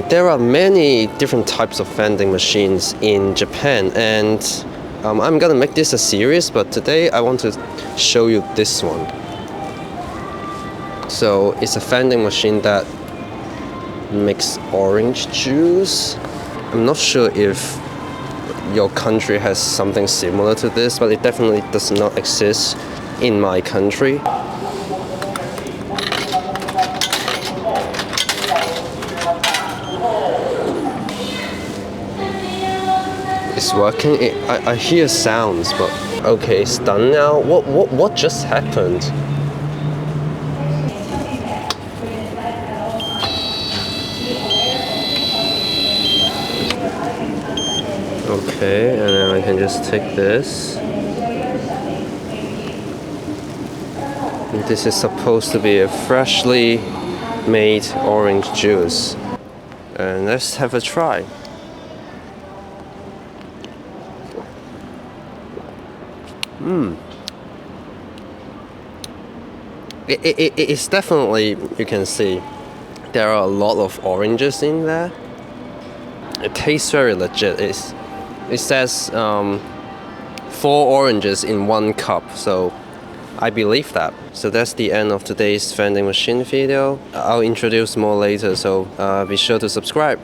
There are many different types of vending machines in Japan, and I'm gonna make this a series, but today I want to show you this one. So it's a vending machine that makes orange juice. I'm not sure if your country has something similar to this, but it definitely does not exist in my country. It's working. I hear sounds, but okay, it's done now. What just happened? Okay, and then I can just take this. And this is supposed to be a freshly made orange juice. And let's have a try. It's definitely, you can see, there are a lot of oranges in there. It tastes very legit. It says 4 oranges in 1 cup, so I believe that. So that's the end of today's vending machine video. I'll introduce more later, so be sure to subscribe.